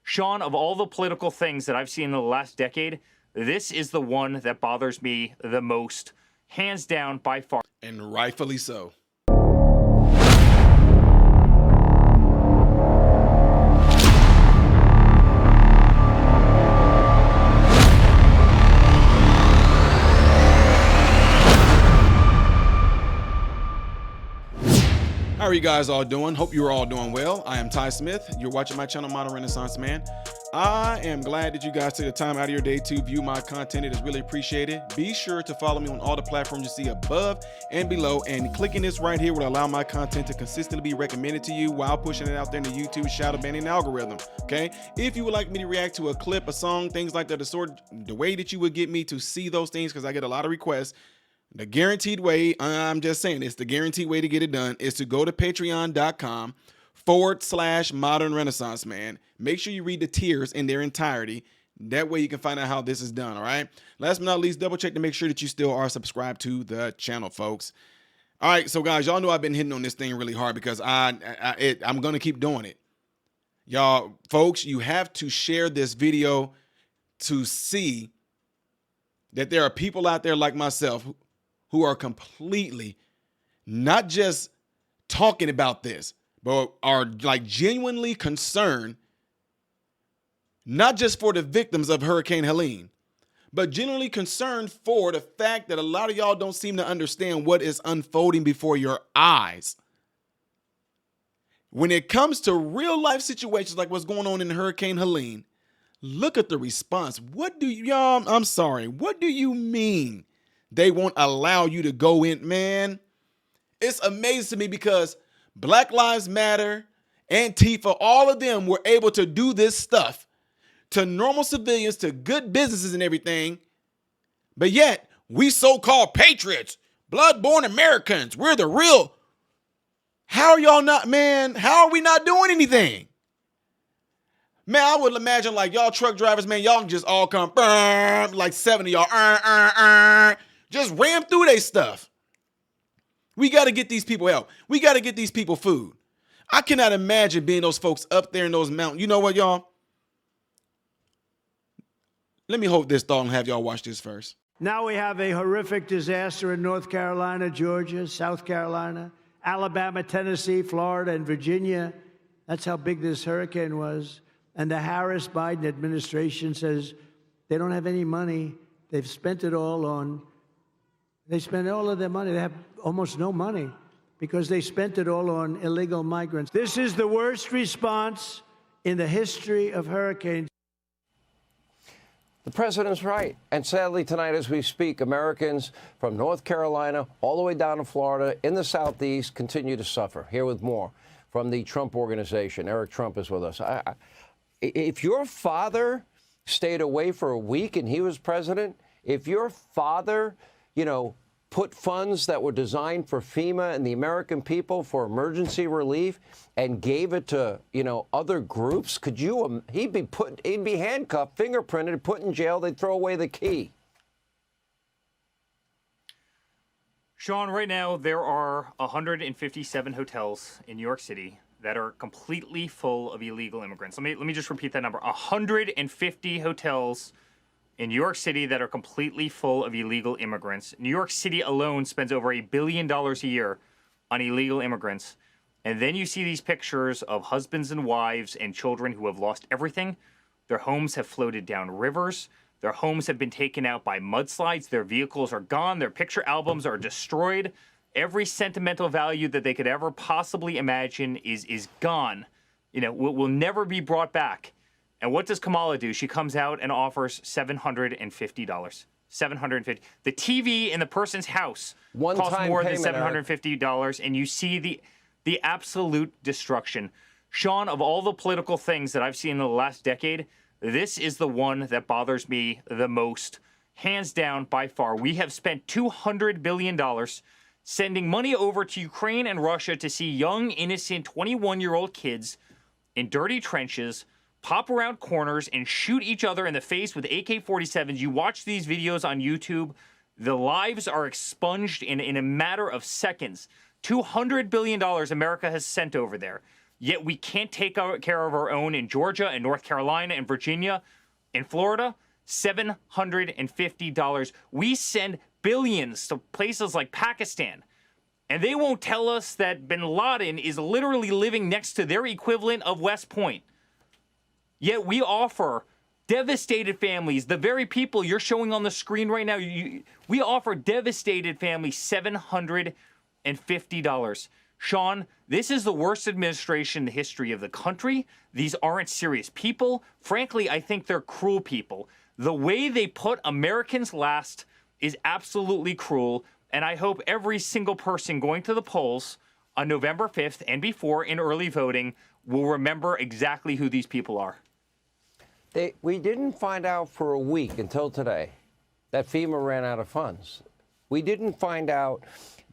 Sean, of all the political things that I've seen in the last decade, this is the one that bothers me the most, hands down, by far. And rightfully so. How are you guys all doing? Hope you're all doing well. I am Ty Smith. You're watching my channel, Modern Renaissance Man. I am glad that you guys took the time out of your day to view my content. It is really appreciated. Be sure to follow me on all the platforms you see above and below, and clicking this right here will allow my content to consistently be recommended to you while pushing it out there in the YouTube shadow banning algorithm. Okay, if you would like me to react to a clip, a song, things like that, the way that you would get me to see those things, because I get a lot of requests, the guaranteed way, I'm just saying, it's the guaranteed way to get it done, is to go to patreon.com/Modern Renaissance Man. Make sure you read the tiers in their entirety. That way you can find out how this is done, all right? Last but not least, double check to make sure that you still are subscribed to the channel, folks. All right, so guys, y'all know I've been hitting on this thing really hard because I'm going to keep doing it. Y'all, folks, you have to share this video to see that there are people out there like myself who are completely not just talking about this, but are like genuinely concerned, not just for the victims of Hurricane Helene, but genuinely concerned for the fact that a lot of y'all don't seem to understand what is unfolding before your eyes. When it comes to real life situations like what's going on in Hurricane Helene, look at the response. What do y'all, I'm sorry, what do you mean they won't allow you to go in, man? It's amazing to me because Black Lives Matter, Antifa, all of them were able to do this stuff to normal civilians, to good businesses and everything. But yet, we so-called patriots, blood-born Americans, we're the real. How are y'all not, man? How are we not doing anything? Man, I would imagine like y'all truck drivers, man, y'all can just all come, like 7 of y'all, just ram through their stuff. We got to get these people help. We got to get these people food. I cannot imagine being those folks up there in those mountains. You know what, y'all? Let me hold this thought and have y'all watch this first. Now we have a horrific disaster in North Carolina, Georgia, South Carolina, Alabama, Tennessee, Florida, and Virginia. That's how big this hurricane was. And the Harris-Biden administration says they don't have any money. They've spent it all on, they spent all of their money. They have almost no money because they spent it all on illegal migrants. This is the worst response in the history of hurricanes. The president's right. And sadly, tonight as we speak, Americans from North Carolina all the way down to Florida in the Southeast continue to suffer. Here with more from the Trump Organization. Eric Trump is with us. If your father stayed away for a week and he was president, if your father, put funds that were designed for FEMA and the American people for emergency relief and gave it to, other groups, he'd be handcuffed, fingerprinted, put in jail, they'd throw away the key. Sean, right now there are 157 hotels in New York City that are completely full of illegal immigrants. Let me just repeat that number. 150 hotels in New York City that are completely full of illegal immigrants. New York City alone spends over $1 billion a year on illegal immigrants. And then you see these pictures of husbands and wives and children who have lost everything. Their homes have floated down rivers. Their homes have been taken out by mudslides. Their vehicles are gone. Their picture albums are destroyed. Every sentimental value that they could ever possibly imagine is gone. Will never be brought back. And what does Kamala do? She comes out and offers $750. $750. The TV in the person's house costs more than $750, and you see the absolute destruction. Sean, of all the political things that I've seen in the last decade, this is the one that bothers me the most, hands down, by far. We have spent $200 billion sending money over to Ukraine and Russia to see young, innocent 21-year-old kids in dirty trenches pop around corners and shoot each other in the face with AK-47s. You watch these videos on YouTube, the lives are expunged in a matter of seconds. $200 billion America has sent over there. Yet we can't take care of our own in Georgia and North Carolina and Virginia and Florida. $750. We send billions to places like Pakistan, and they won't tell us that bin Laden is literally living next to their equivalent of West Point. Yet we offer devastated families, the very people you're showing on the screen right now, we offer devastated families $750. Sean, this is the worst administration in the history of the country. These aren't serious people. Frankly, I think they're cruel people. The way they put Americans last is absolutely cruel, and I hope every single person going to the polls on November 5th and before in early voting will remember exactly who these people are. We didn't find out for a week until today that FEMA ran out of funds. We didn't find out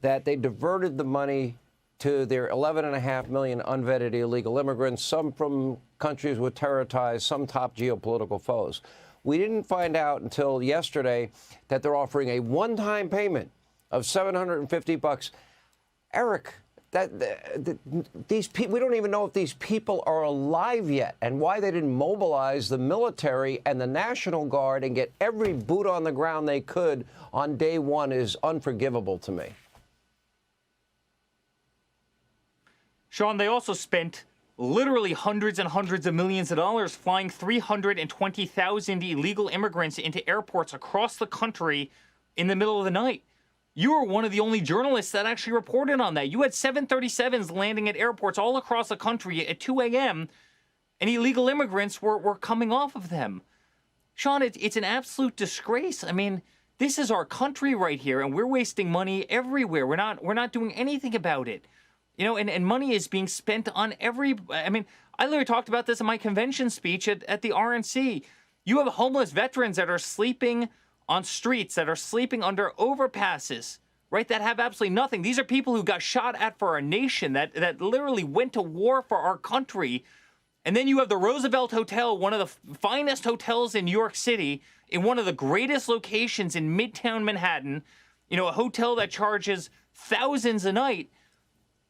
that they diverted the money to their 11.5 million unvetted illegal immigrants, some from countries with terror ties, some top geopolitical foes. We didn't find out until yesterday that they're offering a one-time payment of $750. Eric, these people, we don't even know if these people are alive yet, and why they didn't mobilize the military and the National Guard and get every boot on the ground they could on day one is unforgivable to me. Sean, they also spent literally hundreds and hundreds of millions of dollars flying 320,000 illegal immigrants into airports across the country in the middle of the night. You were one of the only journalists that actually reported on that. You had 737s landing at airports all across the country at 2 a.m., and illegal immigrants were coming off of them. Sean, it's an absolute disgrace. I mean, this is our country right here, and we're wasting money everywhere. We're not doing anything about it. You know, and money is being spent on I mean, I literally talked about this in my convention speech at the RNC. You have homeless veterans that are sleeping on streets, that are sleeping under overpasses, right, that have absolutely nothing. These are people who got shot at for our nation, that literally went to war for our country. And then you have the Roosevelt Hotel, one of the finest hotels in New York City, in one of the greatest locations in Midtown Manhattan, you know, a hotel that charges thousands a night.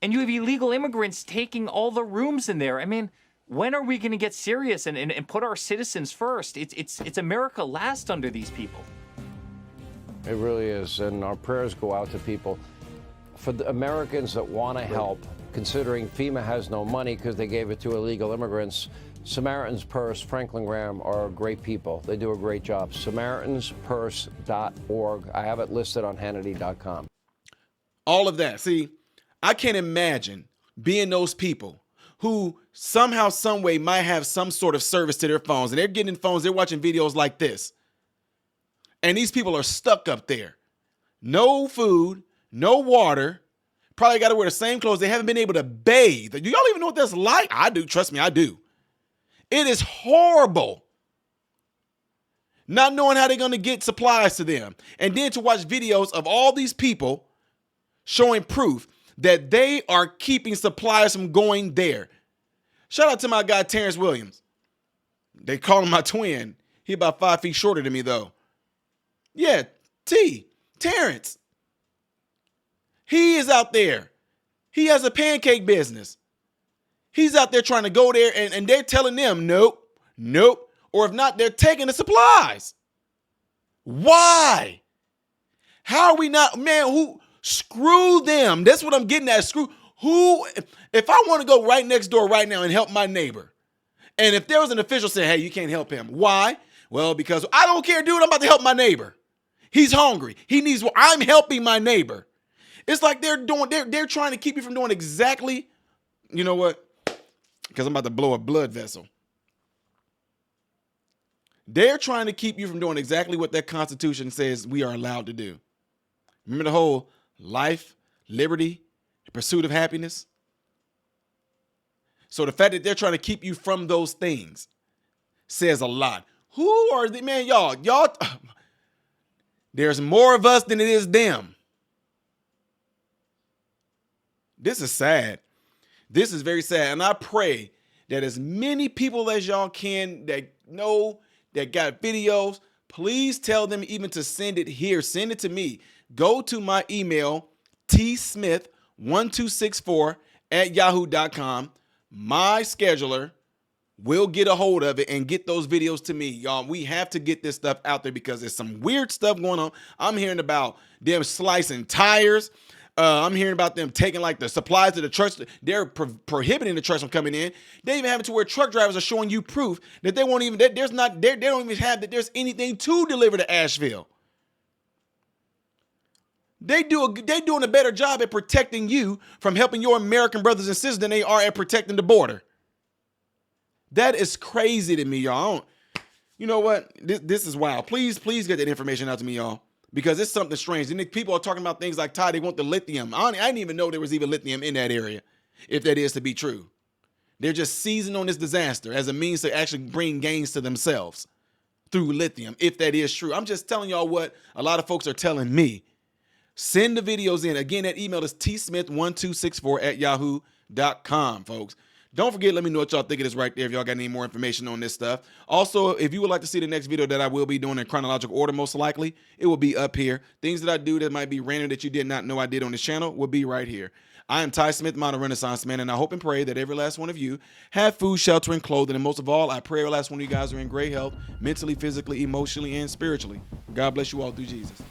And you have illegal immigrants taking all the rooms in there. I mean, when are we going to get serious and put our citizens first? It's America last under these people. It really is. And our prayers go out to people. For the Americans that want to help, considering FEMA has no money because they gave it to illegal immigrants, Samaritan's Purse, Franklin Graham are great people. They do a great job. SamaritansPurse.org. I have it listed on Hannity.com. All of that. See, I can't imagine being those people who somehow, some way might have some sort of service to their phones, and they're getting phones, they're watching videos like this. And these people are stuck up there. No food, no water, probably got to wear the same clothes. They haven't been able to bathe. Do y'all even know what that's like? I do. Trust me, I do. It is horrible. Not knowing how they're going to get supplies to them. And then to watch videos of all these people showing proof that they are keeping supplies from going there. Shout out to my guy, Terrence Williams. They call him my twin. He about 5 feet shorter than me, though. Yeah, Terrence. He is out there. He has a pancake business. He's out there trying to go there, and they're telling them, nope. Or if not, they're taking the supplies. Why? How are we not, man, screw them. That's what I'm getting at. If I want to go right next door right now and help my neighbor, and if there was an official saying, hey, you can't help him. Why? Well, because I don't care, dude. I'm about to help my neighbor. He's hungry. He needs what I'm helping my neighbor. It's like they're trying to keep you from doing exactly, you know what? Because I'm about to blow a blood vessel. They're trying to keep you from doing exactly what that Constitution says we are allowed to do. Remember the whole life, liberty, the pursuit of happiness? So the fact that they're trying to keep you from those things says a lot. Who are the, man, y'all, there's more of us than it is them. This is sad. This is very sad. And I pray that as many people as y'all can that know, that got videos, please tell them even to send it here. Send it to me. Go to my email, tsmith1264@yahoo.com. my scheduler will get a hold of it and get those videos to me. Y'all, we have to get this stuff out there because there's some weird stuff going on. I'm hearing about them slicing tires. I'm hearing about them taking like the supplies to the trucks. They're prohibiting the trucks from coming in. They even have it to where truck drivers are showing you proof that they won't even, that there's not, they don't even have that there's anything to deliver to Asheville. They're doing a better job at protecting you from helping your American brothers and sisters than they are at protecting the border. That is crazy to me, y'all. You know what? This is wild. Please get that information out to me, y'all. Because it's something strange. And people are talking about things like, Ty, they want the lithium. I didn't even know there was even lithium in that area, if that is to be true. They're just seizing on this disaster as a means to actually bring gains to themselves through lithium, if that is true. I'm just telling y'all what a lot of folks are telling me. Send the videos in. Again, that email is tsmith1264@yahoo.com, folks. Don't forget, let me know what y'all think it is right there if y'all got any more information on this stuff. Also, if you would like to see the next video that I will be doing in chronological order, most likely, it will be up here. Things that I do that might be random that you did not know I did on this channel will be right here. I am Ty Smith, Modern Renaissance Man, and I hope and pray that every last one of you have food, shelter, and clothing. And most of all, I pray every last one of you guys are in great health, mentally, physically, emotionally, and spiritually. God bless you all through Jesus.